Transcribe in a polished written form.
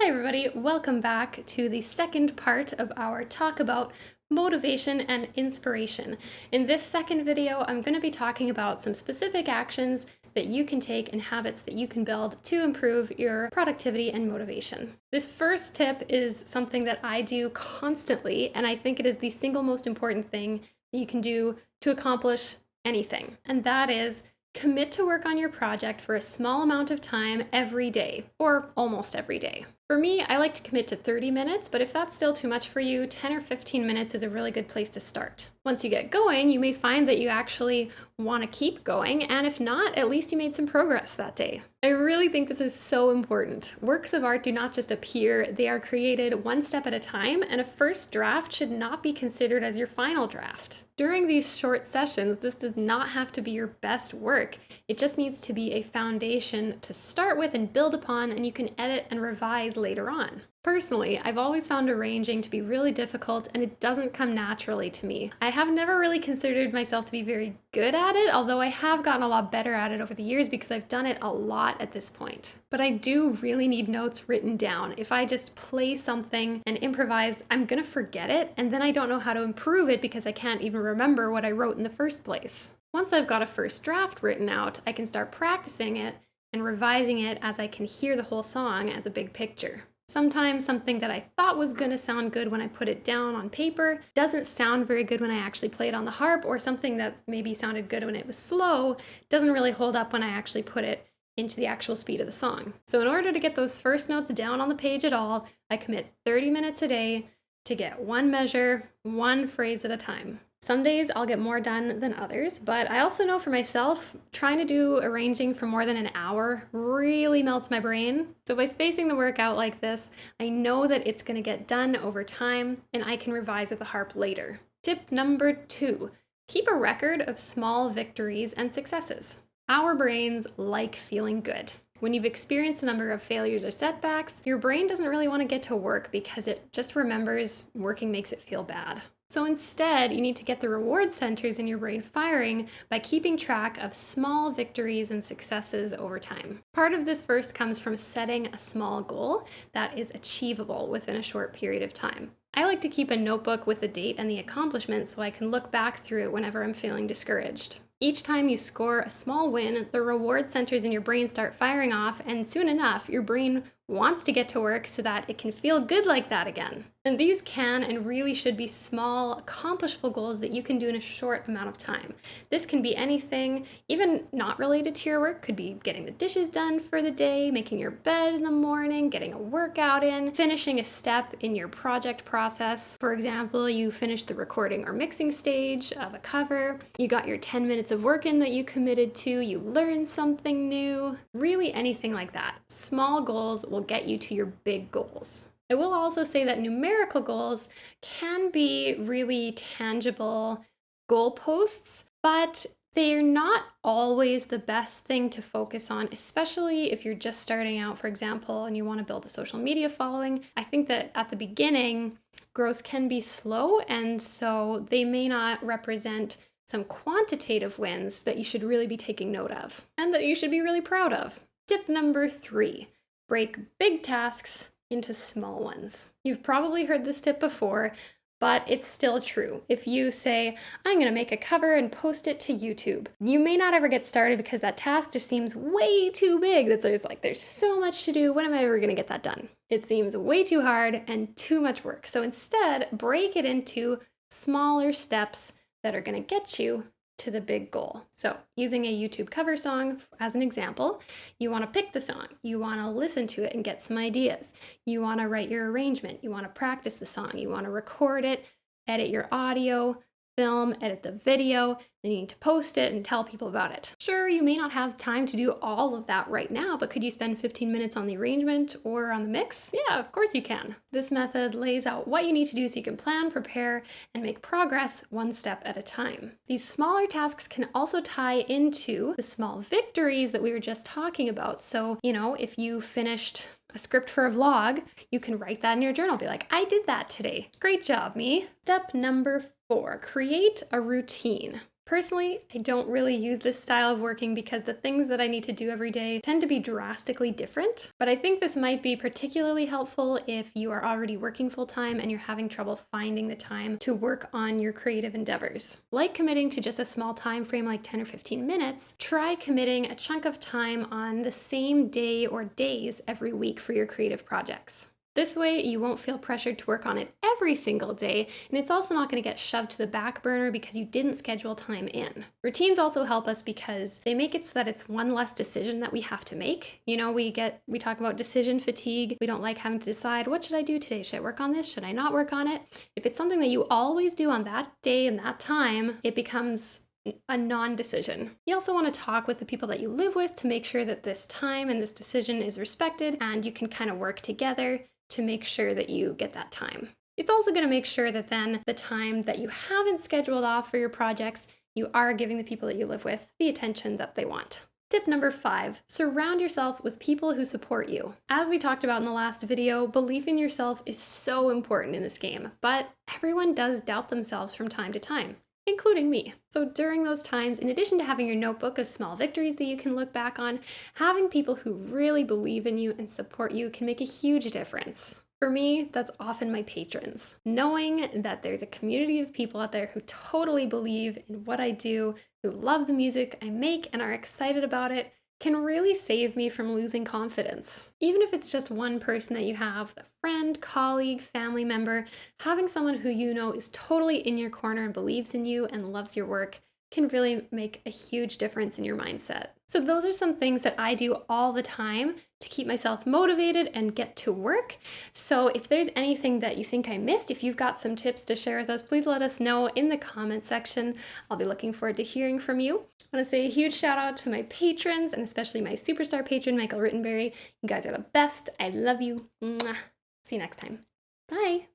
everybody, welcome back to the second part of our talk about motivation and inspiration. In this second video, I'm going to be talking about some specific actions that you can take and habits that you can build to improve your productivity and motivation. This first tip is something that I do constantly, and I think it is the single most important thing that you can do to accomplish anything, and that is commit to work on your project for a small amount of time every day, or almost every day. For me, I like to commit to 30 minutes, but if that's still too much for you, 10 or 15 minutes is a really good place to start. Once you get going, you may find that you actually want to keep going, and if not, at least you made some progress that day. I really think this is so important. Works of art do not just appear, they are created one step at a time, and a first draft should not be considered as your final draft. During these short sessions, this does not have to be your best work. It just needs to be a foundation to start with and build upon, and you can edit and revise later on. Personally, I've always found arranging to be really difficult, and it doesn't come naturally to me. I have never really considered myself to be very good at it, although I have gotten a lot better at it over the years because I've done it a lot at this point. But I do really need notes written down. If I just play something and improvise, I'm gonna forget it, and then I don't know how to improve it because I can't even remember what I wrote in the first place. Once I've got a first draft written out, I can start practicing it and revising it as I can hear the whole song as a big picture. Sometimes something that I thought was going to sound good when I put it down on paper doesn't sound very good when I actually play it on the harp, or something that maybe sounded good when it was slow doesn't really hold up when I actually put it into the actual speed of the song. So in order to get those first notes down on the page at all, I commit 30 minutes a day to get one measure, one phrase at a time. Some days I'll get more done than others, but I also know for myself, trying to do arranging for more than an hour really melts my brain. So by spacing the work out like this, I know that it's going to get done over time and I can revise at the harp later. Tip number 2, keep a record of small victories and successes. Our brains like feeling good. When you've experienced a number of failures or setbacks, your brain doesn't really want to get to work because it just remembers working makes it feel bad. So instead, you need to get the reward centers in your brain firing by keeping track of small victories and successes over time. Part of this first comes from setting a small goal that is achievable within a short period of time. I like to keep a notebook with the date and the accomplishments so I can look back through it whenever I'm feeling discouraged. Each time you score a small win, the reward centers in your brain start firing off, and soon enough, your brain wants to get to work so that it can feel good like that again. And these can and really should be small, accomplishable goals that you can do in a short amount of time. This can be anything, even not related to your work. Could be getting the dishes done for the day, making your bed in the morning, getting a workout in, finishing a step in your project process. For example, you finished the recording or mixing stage of a cover, you got your 10 minutes of work in that you committed to, you learned something new, really anything like that. Small goals will get you to your big goals. I will also say that numerical goals can be really tangible goalposts, but they're not always the best thing to focus on, especially if you're just starting out, for example, and you want to build a social media following. I think that at the beginning, growth can be slow, and so they may not represent some quantitative wins that you should really be taking note of and that you should be really proud of. Tip number 3, break big tasks into small ones. You've probably heard this tip before, but it's still true. If you say, I'm going to make a cover and post it to YouTube, you may not ever get started because that task just seems way too big. That's always like, there's so much to do. When am I ever going to get that done? It seems way too hard and too much work. So instead, break it into smaller steps that are going to get you to the big goal. So using a YouTube cover song as an example, you want to pick the song, you want to listen to it and get some ideas, you want to write your arrangement, you want to practice the song, you want to record it, edit your audio, film, edit the video, then you need to post it and tell people about it. Sure, you may not have time to do all of that right now, but could you spend 15 minutes on the arrangement or on the mix? Yeah, of course you can. This method lays out what you need to do so you can plan, prepare, and make progress one step at a time. These smaller tasks can also tie into the small victories that we were just talking about. So, if you finished a script for a vlog, you can write that in your journal. Be like, I did that today. Great job, me. Step number 4, create a routine. Personally, I don't really use this style of working because the things that I need to do every day tend to be drastically different, but I think this might be particularly helpful if you are already working full-time and you're having trouble finding the time to work on your creative endeavors. Like committing to just a small time frame like 10 or 15 minutes, try committing a chunk of time on the same day or days every week for your creative projects. This way, you won't feel pressured to work on it every single day, and it's also not going to get shoved to the back burner because you didn't schedule time in. Routines also help us because they make it so that it's one less decision that we have to make. You know, we talk about decision fatigue. We don't like having to decide, what should I do today? Should I work on this? Should I not work on it? If it's something that you always do on that day and that time, it becomes a non-decision. You also want to talk with the people that you live with to make sure that this time and this decision is respected, and you can kind of work together to make sure that you get that time. It's also going to make sure that then the time that you haven't scheduled off for your projects, you are giving the people that you live with the attention that they want. Tip number 5, surround yourself with people who support you. As we talked about in the last video, belief in yourself is so important in this game, but everyone does doubt themselves from time to time, including me. So during those times, in addition to having your notebook of small victories that you can look back on, having people who really believe in you and support you can make a huge difference. For me, that's often my patrons. Knowing that there's a community of people out there who totally believe in what I do, who love the music I make and are excited about it, can really save me from losing confidence. Even if it's just one person that you have, a friend, colleague, family member, having someone who you know is totally in your corner and believes in you and loves your work can really make a huge difference in your mindset. So those are some things that I do all the time to keep myself motivated and get to work. So if there's anything that you think I missed, if you've got some tips to share with us, please let us know in the comment section. I'll be looking forward to hearing from you. I want to say a huge shout out to my patrons and especially my superstar patron, Michael Rittenberry. You guys are the best. I love you. Mwah. See you next time. Bye.